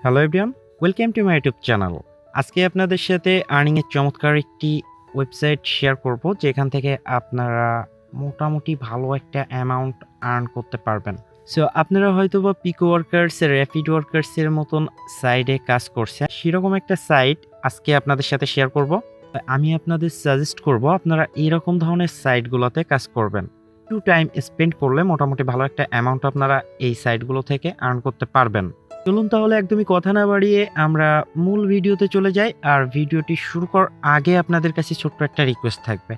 Hello everyone, welcome to my YouTube channel. আজকে আপনাদের সাথে আর্নিং এর চমৎকার একটি ওয়েবসাইট শেয়ার করব, যেখান থেকে আপনারা মোটামুটি ভালো একটা অ্যামাউন্ট আর্ন করতে পারবেন। সো আপনারা হয়তো বা পিকওয়ার্কার্স, র্যাপিড ওয়ার্কার্সের মতন সাইটে কাজ করছেন, সেরকম একটা সাইট আজকে আপনাদের সাথে শেয়ার করব। আমি আপনাদের সাজেস্ট করব আপনারা এরকম ধরনের সাইটগুলোতে কাজ করবেন। একটু টাইম স্পেন্ড করলে মোটামুটি ভালো একটা অ্যামাউন্ট আপনারা এই সাইটগুলো থেকে আর্ন করতে পারবেন। চলুন তাহলে একদমই কথা না বাড়িয়ে আমরা মূল ভিডিওতে চলে যাই। আর ভিডিওটি শুরু করার আগে আপনাদের কাছে ছোট্ট একটা রিকোয়েস্ট থাকবে।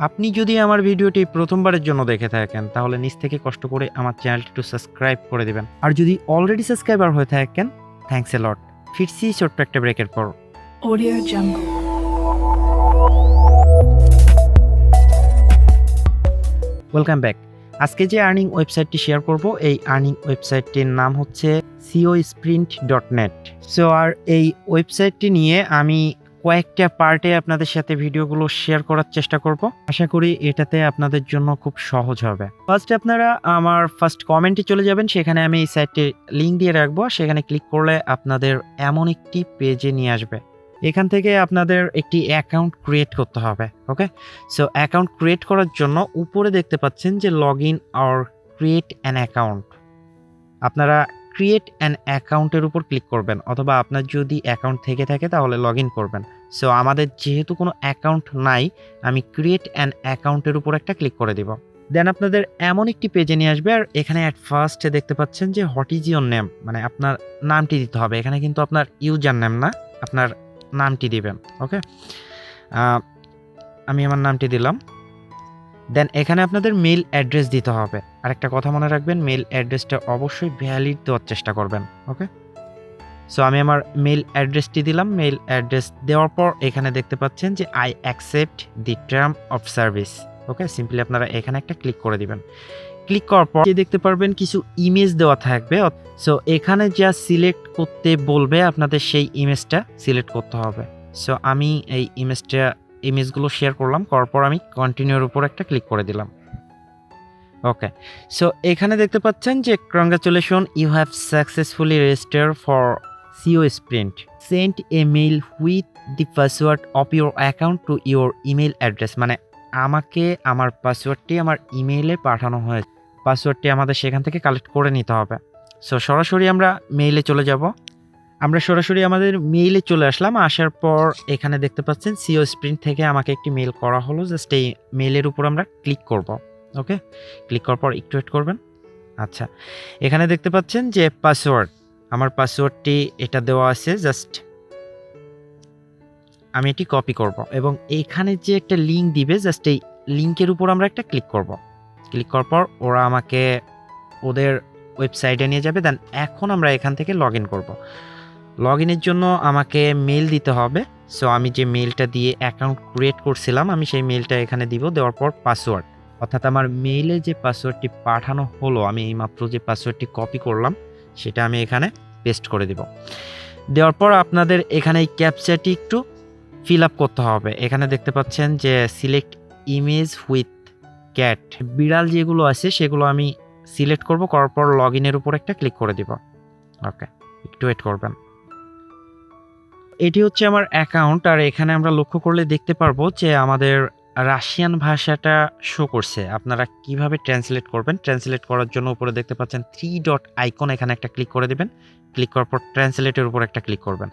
আপনি যদি আমার ভিডিওটি প্রথমবারের জন্য দেখে থাকেন তাহলে নিচ থেকে কষ্ট করে আমার চ্যানেলটি একটু সাবস্ক্রাইব করে দিবেন। আর যদি অলরেডি সাবস্ক্রাইবার হয়ে থাকেন, থ্যাঙ্কস এ লট। ফিরছি ছোট্ট একটা ব্রেকের পর। Audio Jungle. Welcome back. আজকে যে আর্নিং ওয়েবসাইটটি শেয়ার করব, এই আর্নিং ওয়েবসাইটটির নাম হচ্ছে coisprint.net। সো আর এই ওয়েবসাইটটি নিয়ে আমি কয়েকটা পার্টে আপনাদের সাথে ভিডিওগুলো শেয়ার করার চেষ্টা করব। আশা করি এটাতে আপনাদের জন্য খুব সহজ হবে। ফার্স্ট আপনারা আমার ফার্স্ট কমেন্টে চলে যাবেন, সেখানে আমি এই সাইটটির লিঙ্ক দিয়ে রাখবো। সেখানে ক্লিক করলে আপনাদের এমন একটি পেজে নিয়ে আসবে। এখান থেকে আপনাদের একটি অ্যাকাউন্ট ক্রিয়েট করতে হবে। ওকে, সো অ্যাকাউন্ট ক্রিয়েট করার জন্য উপরে দেখতে পাচ্ছেন যে log in or create an account. আপনারা ক্রিয়েট অ্যান অ্যাকাউন্টের উপর ক্লিক করবেন, অথবা আপনার যদি অ্যাকাউন্ট থেকে থাকে তাহলে লগ ইন করবেন। সো আমাদের যেহেতু কোনো অ্যাকাউন্ট নাই, আমি ক্রিয়েট অ্যান অ্যাকাউন্টের উপর একটা ক্লিক করে দিব। দেন আপনাদের এমন একটি পেজে নিয়ে আসবে। আর এখানে অ্যাট ফার্স্টে দেখতে পাচ্ছেন যে হোয়াট ইজ ইউর নেম, মানে আপনার নামটি দিতে হবে। এখানে কিন্তু আপনার ইউজার নেম না, আপনার নামটি দিবেন। ওকে, আমি আমার নামটি দিলাম। দেন এখানে আপনাদের মেল অ্যাড্রেস দিতে হবে। আরেকটা কথা মনে রাখবেন, মেল অ্যাড্রেসটা অবশ্যই ভ্যালিড দেওয়ার চেষ্টা করবেন। ওকে, সো আমি আমার মেল অ্যাড্রেসটি দিলাম। মেল অ্যাড্রেস দেওয়ার পর এখানে দেখতে পাচ্ছেন যে I accept the term of service. Okay, simply আপনারা এখানে একটা ক্লিক করে দিবেন। ক্লিক করার পর দেখতে পারবেন কিছু ইমেজ দেওয়া থাকবে। সো এখানে যা সিলেক্ট করতে বলবে আপনাদের সেই ইমেজটা সিলেক্ট করতে হবে। সো আমি এই ইমেজগুলো শেয়ার করলাম, করার পর আমি কন্টিনিউর উপর একটা ক্লিক করে দিলাম। ওকে, সো এখানে দেখতে পাচ্ছেন যে congratulation, you have successfully register for coisprint, send a mail with the password of your account to your email address. মানে আমাকে আমার পাসওয়ার্ডটি আমার ইমেইলে পাঠানো হয়েছে। পাসওয়ার্ডটি আমাদের সেখান থেকে কালেক্ট করে নিতে হবে। সো সরাসরি আমরা মেইলে চলে যাব। আমরা সরাসরি আমাদের মেইলে চলে আসলাম। আসার পর এখানে দেখতে পাচ্ছেন coisprint থেকে আমাকে একটি মেইল করা হলো। জাস্ট এই মেইলের উপর আমরা ক্লিক করব। ওকে, ক্লিক করার পর একটু ওয়েট করবেন। আচ্ছা, এখানে দেখতে পাচ্ছেন যে পাসওয়ার্ড, আমার পাসওয়ার্ডটি এটা দেওয়া আছে। জাস্ট আমি এটি কপি করব এবং এইখানে যে একটা লিঙ্ক দিবে, জাস্ট এই লিঙ্কের উপর আমরা একটা ক্লিক করব। ক্লিক করার পর ওরা আমাকে ওদের ওয়েবসাইটে নিয়ে যাবে। দেন এখন আমরা এখান থেকে লগ ইন করবো। লগ ইনের জন্য আমাকে মেল দিতে হবে। সো আমি যে মেলটা দিয়ে অ্যাকাউন্ট ক্রিয়েট করছিলাম, আমি সেই মেলটা এখানে দিব। দেওয়ার পর পাসওয়ার্ড, অর্থাৎ আমার মেইলে যে পাসওয়ার্ডটি পাঠানো হলো, আমি এইমাত্র যে পাসওয়ার্ডটি কপি করলাম সেটা আমি এখানে পেস্ট করে দিব। দেওয়ার পর আপনাদের এখানে এই ক্যাপচাটি একটু ফিল আপ করতে হবে। এখানে দেখতে পাচ্ছেন যে সিলেক্ট ইমেজ উইথ ক্যাট, বিড়াল যেগুলো আছে সেগুলো আমি সিলেক্ট করব। করার পর লগ ইনের উপর একটা ক্লিক করে দিব। ওকে, একটু ওয়েট করবেন। এটি হচ্ছে আমার অ্যাকাউন্ট। আর এখানে আমরা লক্ষ্য করলে দেখতে পারবো যে আমাদের রাশিয়ান ভাষাটা শো করছে। আপনারা কিভাবে ট্রান্সলেট করবেন, ট্রান্সলেট করার জন্য উপরে দেখতে পাচ্ছেন 3 ডট আইকন, এখানে একটা ক্লিক করে দিবেন। ক্লিক করার পর ট্রান্সলেটের উপর একটা ক্লিক করবেন।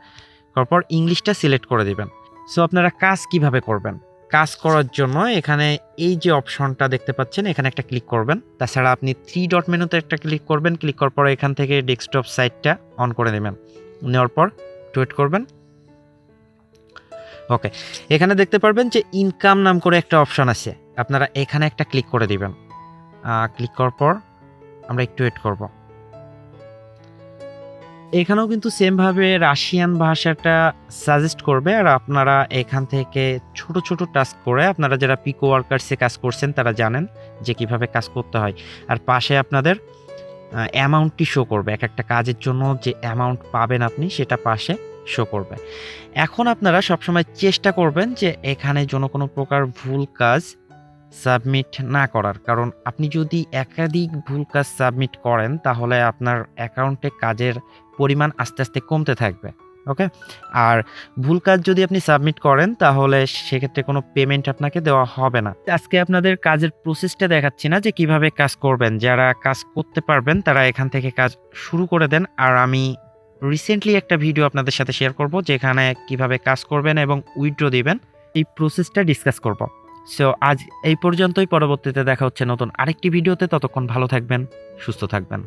করার পর ইংলিশটা সিলেক্ট করে দিবেন। সো আপনারা কাজ কিভাবে করবেন, কাজ করার জন্য এখানে এই যে অপশনটা দেখতে পাচ্ছেন, এখানে একটা ক্লিক করবেন। তাছাড়া আপনি 3 ডট মেনুতে একটা ক্লিক করবেন। ক্লিক করার পর এখান থেকে ডেস্কটপ সাইটটা অন করে নেবেন। নেওয়ার পর ওয়েট করবেন। ওকে, এখানে দেখতে পারবেন যে ইনকাম নাম করে একটা অপশন আছে, আপনারা এখানে একটা ক্লিক করে দিবেন। ক্লিক করার পর আমরা একটু ওয়েট করব। এখানেও কিন্তু সেমভাবে রাশিয়ান ভাষাটা সাজেস্ট করবে। আর আপনারা এখান থেকে ছোট ছোট টাস্ক করে, আপনারা যারা পিকো ওয়ার্কার্সে কাজ করছেন তারা জানেন যে কিভাবে কাজ করতে হয়। আর পাশে আপনাদের অ্যামাউন্টটি শো করবে, এক একটা কাজের জন্য যে অ্যামাউন্ট পাবেন আপনি সেটা পাশে শো করবে। এখন আপনারা সবসময় চেষ্টা করবেন যে এখানে যেন কোনো প্রকার ভুল কাজ সাবমিট না করার, কারণ আপনি যদি একাধিক ভুল কাজ সাবমিট করেন তাহলে আপনার অ্যাকাউন্টে কাজের পরিমাণ আস্তে আস্তে কমতে থাকবে। ওকে? আর ভুল কাজ যদি আপনি সাবমিট করেন তাহলে সেক্ষেত্রে কোনো পেমেন্ট আপনাকে দেওয়া হবে না। আজকে আপনাদের কাজের প্রসেসটা দেখাচ্ছি না যে কিভাবে কাজ করবেন। যারা কাজ করতে পারবেন তারা এখান থেকে কাজ শুরু করে দেন। আর আমি রিসেন্টলি একটা ভিডিও আপনাদের সাথে শেয়ার করব যেখানে কিভাবে কাজ করবেন এবং উইথড্র দিবেন এই প্রসেসটা ডিসকাস করব। সো আজ এই পর্যন্তই, পরবর্তীতে দেখা হচ্ছে নতুন আরেকটি ভিডিওতে। ততক্ষণ ভালো থাকবেন, সুস্থ থাকবেন।